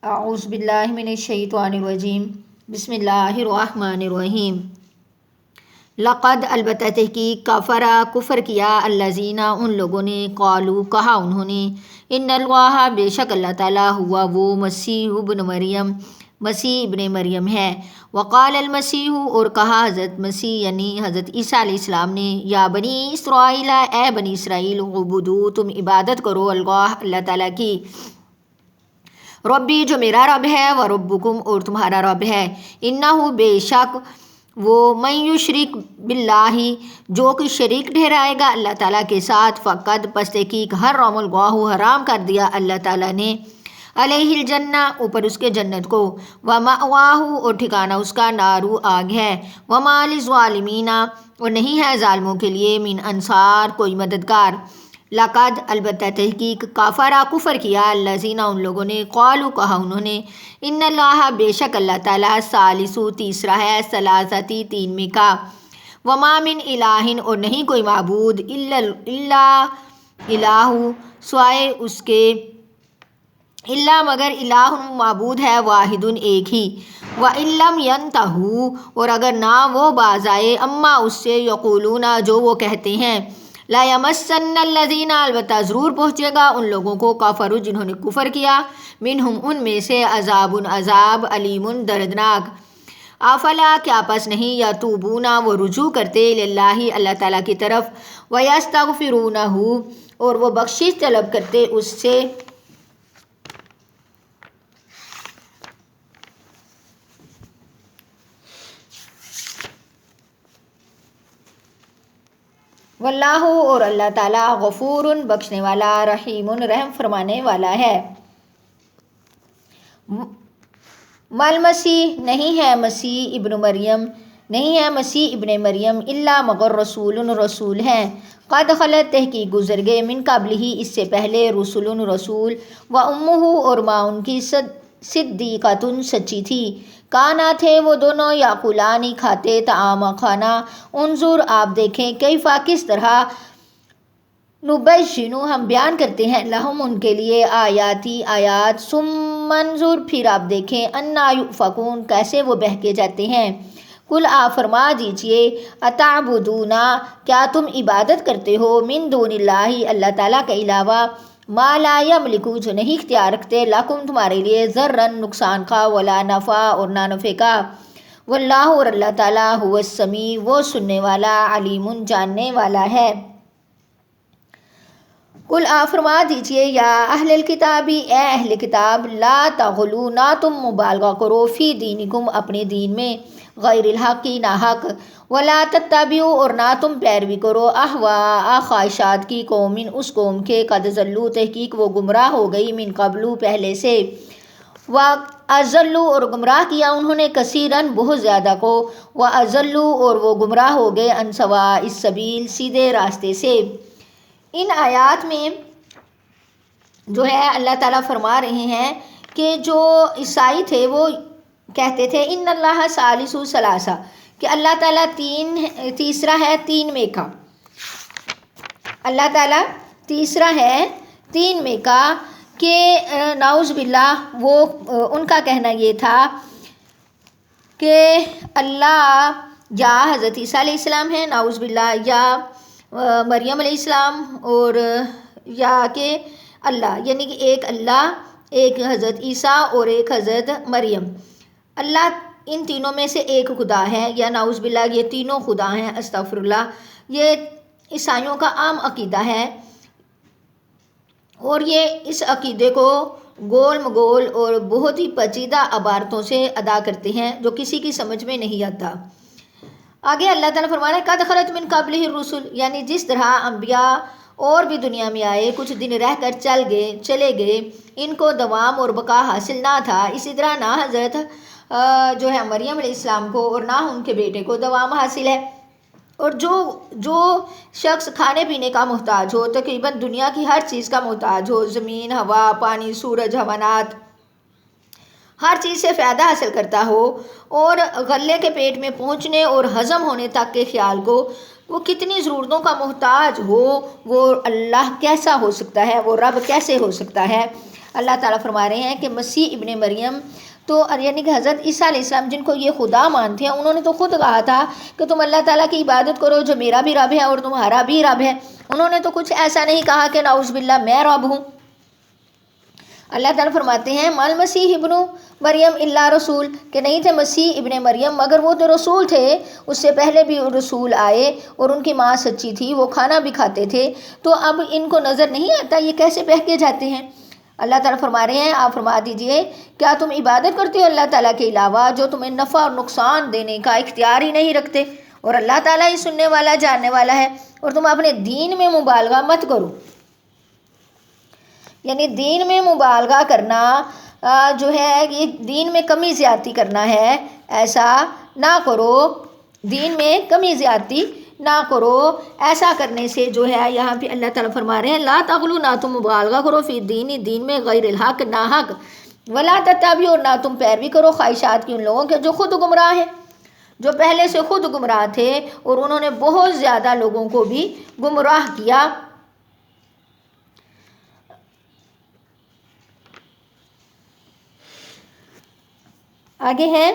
اعوذ باللہ من الشیطان الرجیم، بسم اللہ الرحمن الرحیم۔ لقد البتہ تحقیق کفرا کفر کیا الذین ان لوگوں نے قالوا کہا انہوں نے ان اللہ بے شک اللہ تعالیٰ ہوا وہ مسیح ابن مریم مسیح ابن مریم ہے۔ وقال المسیح اور کہا حضرت مسیح یعنی حضرت عیسیٰ علیہ السلام نے یا بنی اسرائیل اے بنی اسرائیل عبدو تم عبادت کرو اللہ تعالیٰ کی، ربی جو میرا رب ہے و ربکم اور تمہارا رب ہے، انہ بے شک وہ من یشرک باللہ جو کہ شریک ٹھہرائے گا اللہ تعالیٰ کے ساتھ، فقد پس تحقیق حرم اللہ حرام کر دیا اللہ تعالیٰ نے علیہ الجنہ اوپر اس کے جنت کو، ومأواہ اور ٹھکانہ اس کا نارو آگ ہے، وما للظالمین اور نہیں ہے ظالموں کے لیے من انصار کوئی مددگار۔ لقد البتہ تحقیق کافرا کفر کیا الذین ان لوگوں نے قالوا کہا انہوں نے ان اللہ بے شک اللہ تعالیٰ ثالث تیسرا ہے ثلاثتی تین میں کا، وما من الہ اور نہیں کوئی معبود الا الہ سوائے اس کے، الا مگر الہ معبود ہے واحد ایک ہی، وَإِن لَّمْ يَنْتَهُوا اور اگر نہ وہ باز آئے اما اس سے یقولون جو وہ کہتے ہیں، لا یمسن الذین البتہ ضرور پہنچے گا ان لوگوں کو کفروا جنہوں نے کفر کیا، منہم ان میں سے عذاب عذاب علیم دردناک، افلا کیا پس نہیں یتوبون وہ رجوع کرتے للہ اللہ تعالیٰ کی طرف، ویستغفرونہ اور وہ بخشش طلب کرتے اس سے، واللہ اور اللہ تعالیٰ غفور بخشنے والا رحیم رحم فرمانے والا ہے۔ مل مسیح نہیں ہے مسیح ابن مریم نہیں ہے مسیح ابن مریم الا مگر رسول رسول ہیں، قد خلت تحقیق گزر گئے من قبل ہی اس سے پہلے رسول رسول، و امہ اور ماں ان کی صدیقۃ سچی تھی، کانا تھے وہ دونوں یاکلانی کھاتے طعام کھانا، انظر آپ دیکھیں کیفا کس طرح نبینُ ہم بیان کرتے ہیں لہم ان کے لیے آیاتی آیات، ثم انظر پھر آپ دیکھیں انا یؤفکون کیسے وہ بہکے جاتے ہیں، کل آپ فرما دیجئے اتعبدون کیا تم عبادت کرتے ہو من دون اللہ اللہ تعالیٰ کے علاوہ، ما لا یملک جو نہیں اختیار رکھتے لکم تمہارے لیے ضرا نقصان کا ولا نفع اور نہ نفع کا، واللہ اور اللہ تعالیٰ هو السمیع وہ سننے والا علیم جاننے والا ہے۔ کل آپ فرما دیجئے یا اہل الکتابی اے اہل کتاب لا تغلو نہ تم مبالغہ کرو فی دینکم اپنے دین میں غیر الحق کی ناحق، ولا تتبعوا اور نہ تم پیروی کرو اہواء خواہشات کی قوم اس قوم کے قد ضلوا تحقیق وہ گمراہ ہو گئی من قبل پہلے سے، وَأَضَلُّوا اور گمراہ کیا انہوں نے کثیراً بہت زیادہ کو، وَأَضَلُّوا اور وہ گمراہ ہو گئے عن سواء السبیل سیدھے راستے سے۔ ان آیات میں جو ہے اللہ تعالیٰ فرما رہے ہیں کہ جو عیسائی تھے وہ کہتے تھے ان اللہ ثالث ثلاثہ کہ اللہ تعالیٰ تیسرا ہے تین میں کا، اللہ تعالیٰ تیسرا ہے تین میں کا، کہ نعوذ باللہ وہ ان کا کہنا یہ تھا کہ اللہ یا حضرت عیسیٰ علیہ السلام ہے نعوذ باللہ، یا مریم علیہ السلام، اور یا کہ اللہ یعنی کہ ایک اللہ ایک حضرت عیسیٰ اور ایک حضرت مریم، اللہ ان تینوں میں سے ایک خدا ہے، یا نعوذ باللہ یہ تینوں خدا ہیں، استغفر اللہ، یہ عیسائیوں کا عام عقیدہ ہے، اور یہ اس عقیدے کو گول مگول اور بہت ہی پیچیدہ عبارتوں سے ادا کرتے ہیں جو کسی کی سمجھ میں نہیں آتا۔ آگے اللہ تعالیٰ فرما رہا ہے قد خلت من قبلہ الرسل، یعنی جس طرح انبیاء اور بھی دنیا میں آئے کچھ دن رہ کر چلے گئے، ان کو دوام اور بقا حاصل نہ تھا، اسی طرح نہ حضرت جو ہے مریم علیہ السلام کو اور نہ ان کے بیٹے کو دوام حاصل ہے، اور جو شخص کھانے پینے کا محتاج ہو، تقریباً دنیا کی ہر چیز کا محتاج ہو، زمین ہوا پانی سورج حیوانات ہر چیز سے فائدہ حاصل کرتا ہو، اور غلے کے پیٹ میں پہنچنے اور ہضم ہونے تک کے خیال کو وہ کتنی ضرورتوں کا محتاج ہو، وہ اللہ کیسا ہو سکتا ہے، وہ رب کیسے ہو سکتا ہے۔ اللہ تعالیٰ فرما رہے ہیں کہ مسیح ابن مریم تو یعنی کہ حضرت عیسیٰ علیہ السلام جن کو یہ خدا مانتے ہیں، انہوں نے تو خود کہا تھا کہ تم اللہ تعالیٰ کی عبادت کرو جو میرا بھی رب ہے اور تمہارا بھی رب ہے۔ انہوں نے تو کچھ ایسا نہیں کہا کہ نعوذ باللہ میں رب ہوں۔ اللہ تعالیٰ فرماتے ہیں مال مسیح ابن مریم اللہ رسول، کہ نہیں تھے مسیح ابن مریم مگر وہ تو رسول تھے، اس سے پہلے بھی رسول آئے اور ان کی ماں سچی تھی، وہ کھانا بھی کھاتے تھے، تو اب ان کو نظر نہیں آتا یہ کیسے بہکے جاتے ہیں۔ اللہ تعالیٰ فرما رہے ہیں آپ فرما دیجئے کیا تم عبادت کرتے ہو اللہ تعالیٰ کے علاوہ جو تمہیں نفع اور نقصان دینے کا اختیار ہی نہیں رکھتے، اور اللہ تعالیٰ ہی سننے والا جاننے والا ہے، اور تم اپنے دین میں مبالغہ مت کرو۔ یعنی دین میں مبالغہ کرنا جو ہے یہ دین میں کمی زیادتی کرنا ہے، ایسا نہ کرو، دین میں کمی زیادتی نہ کرو۔ ایسا کرنے سے جو ہے یہاں پہ اللہ تعالیٰ فرما رہے ہیں لا تغلو، نہ تم مبالغہ کرو فی دین میں غیر الحق، ناحق، ولا تتبعوا، اور نہ تم پیروی کرو خواہشات کی ان لوگوں کے جو خود گمراہ ہیں، جو پہلے سے خود گمراہ تھے اور انہوں نے بہت زیادہ لوگوں کو بھی گمراہ کیا۔ آگے ہیں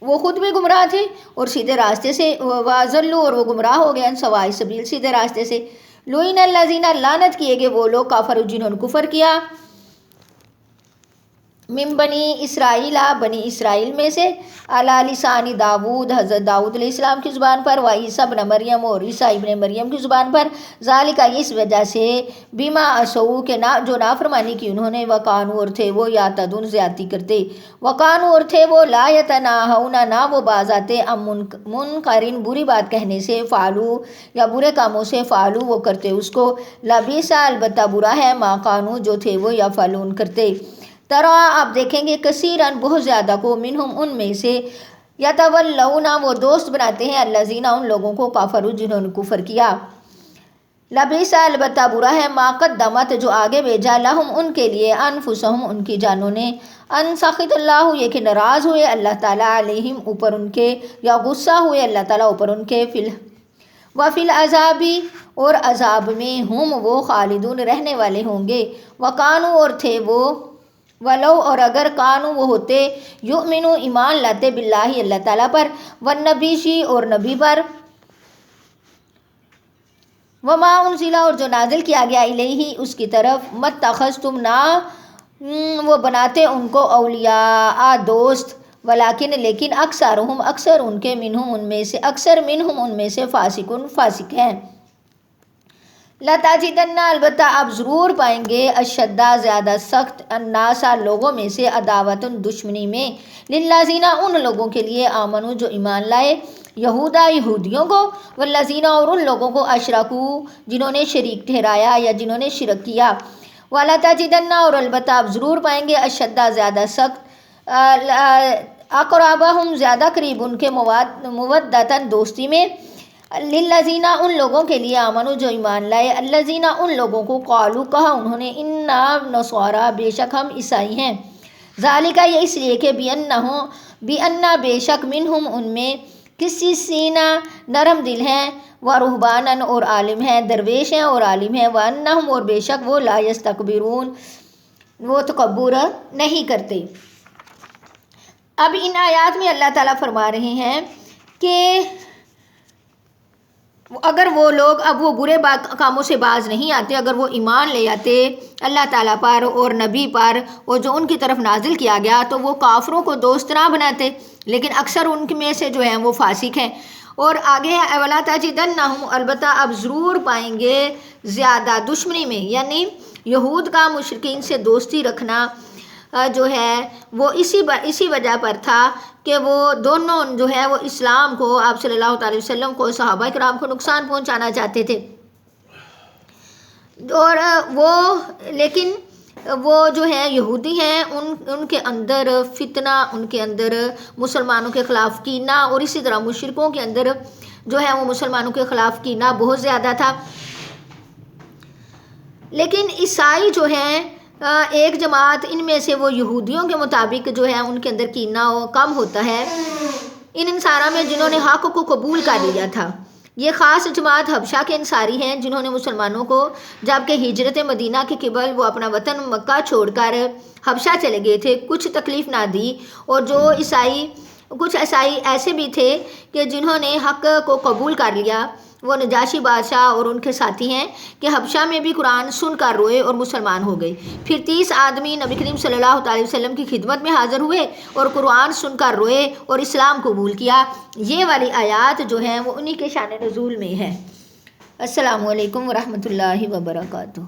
وہ خود بھی گمراہ تھے اور سیدھے راستے سے واضلوا، اور وہ گمراہ ہو گئے سوائے سبیل، سیدھے راستے سے۔ لعن الذین، لعنت کیے گئے وہ لوگ کافر جنہوں نے کفر کیا، من بنی اسرائیل، بنی اسرائیل میں سے، علی لسان داود، حضرت داؤد علیہ السلام کی زبان پر، و عیسیٰ ابن مریم، اور عیسیٰ ابن مریم کی زبان پر، ذالک، اس وجہ سے، بما عصوا، کہ جو نافرمانی کی انہوں نے، وکانوا، اور تھے وہ، یعتدون، زیادتی کرتے، وکانوا، اور تھے وہ، لا یتناہون، نہ وہ باز آتے، عن منکر، بری بات کہنے سے، فعلوا، یا برے کاموں سے، فعلوا، وہ کرتے اس کو، لبئس، البتہ برا ہے، ما کانوا، جو تھے وہ، یفعلون، کرتے۔ ترا، آپ دیکھیں گے، کثیرن، بہت زیادہ کو، منہم، ان میں سے، یتولون، وہ دوست بناتے ہیں، الذین، ان لوگوں کو، کفروا، جنہوں نے کفر کیا، لبئس، البتہ برا ہے، ما قدمت، جو آگے بھیجا، لہم، ان کے لیے، انفسہم، ان کی جانوں نے، ان سخط اللہ، یہ کہ ناراض ہوئے اللہ تعالیٰ، علیہم، اوپر ان کے، یا غصہ ہوئے اللہ تعالیٰ اوپر ان کے، وفی العذاب، اور عذاب میں، ہم، وہ، خالدون، رہنے والے ہوں گے، وکانوا، اور تھے وہ، ولو، اور اگر، کانوا، وہ ہوتے، یؤمنو، ایمان لاتے، باللہ، اللہ تعالیٰ پر، والنبی، اور نبی پر، وما انزل، اور جو نازل کیا گیا، الیہ، اس کی طرف، متخذتم، نہ وہ بناتے ان کو، اولیاء، دوست، ولیکن، لیکن، اکثرہم، اکثر ان کے، منہم، ان میں سے، اکثر منہم، ان میں سے، فاسقون، فاسق ہیں۔ لَتَجِدَنَّ، البتہ آپ ضرور پائیں گے، اشدّ، زیادہ سخت، الناس، لوگوں میں سے، عداوتً، دشمنی میں، للذین، ان لوگوں کے لیے، آمنوا، جو ایمان لائے، یہودا، یہودیوں کو، والذین، اور ان لوگوں کو، اشرکوا، جنہوں نے شریک ٹھہرایا یا جنہوں نے شرک کیا، وَلَتَجِدَنَّ، اور البتہ آپ ضرور پائیں گے، اشدّ، زیادہ سخت، اقربہم، زیادہ قریب ان کے، مودۃً، دوستی میں، للذین، ان لوگوں کے لیے، آمنوا، جو ایمان لائے، الذین، ان لوگوں کو، قالوا، کہا انہوں نے، انا نصارا، بے شک ہم عیسائی ہیں، ذالک، یہ اس لیے کہ بأن، بے شک، منہم، ان میں، قسیسین، نرم دل ہیں، ورہبانا، اور عالم ہیں، درویش ہیں اور عالم ہیں، وانہم، اور بے شک وہ، لا یستکبرون، وہ تکبر نہیں کرتے۔ اب ان آیات میں اللہ تعالیٰ فرما رہے ہیں کہ اگر وہ لوگ اب وہ برے کاموں سے باز نہیں آتے، اگر وہ ایمان لے آتے اللہ تعالیٰ پر اور نبی پر اور جو ان کی طرف نازل کیا گیا، تو وہ کافروں کو دوست نہ بناتے، لیکن اکثر ان میں سے جو ہیں وہ فاسق ہیں۔ اور آگے، وَلَا تَجِدَنَّهُمْ، البتہ آپ ضرور پائیں گے، زیادہ دشمنی میں، یعنی یہود کا مشرکین سے دوستی رکھنا جو ہے وہ اسی وجہ پر تھا کہ وہ دونوں جو ہے وہ اسلام کو، آپ صلی اللہ علیہ وسلم کو، صحابہ کرام کو نقصان پہنچانا چاہتے تھے، اور وہ، لیکن وہ جو ہیں یہودی ہیں، ان کے اندر فتنہ، ان کے اندر مسلمانوں کے خلاف کینہ، اور اسی طرح مشرکوں کے اندر جو ہے وہ مسلمانوں کے خلاف کینہ بہت زیادہ تھا۔ لیکن عیسائی جو ہیں ایک جماعت، ان میں سے وہ یہودیوں کے مطابق جو ہے ان کے اندر کینہ کم ہوتا ہے ان انسانوں میں جنہوں نے حق کو قبول کر لیا تھا، یہ خاص جماعت حبشہ کے انصاری ہیں جنہوں نے مسلمانوں کو جبکہ ہجرت مدینہ کے قبل وہ اپنا وطن مکہ چھوڑ کر حبشہ چلے گئے تھے کچھ تکلیف نہ دی، اور کچھ عیسائی ایسے بھی تھے کہ جنہوں نے حق کو قبول کر لیا، وہ نجاشی بادشاہ اور ان کے ساتھی ہیں کہ حبشہ میں بھی قرآن سن کر روئے اور مسلمان ہو گئے۔ پھر 30 آدمی نبی کریم صلی اللہ علیہ وسلم کی خدمت میں حاضر ہوئے اور قرآن سن کر روئے اور اسلام قبول کیا۔ یہ والی آیات جو ہیں وہ انہی کے شان نزول میں ہے۔ السلام علیکم ورحمۃ اللہ وبرکاتہ۔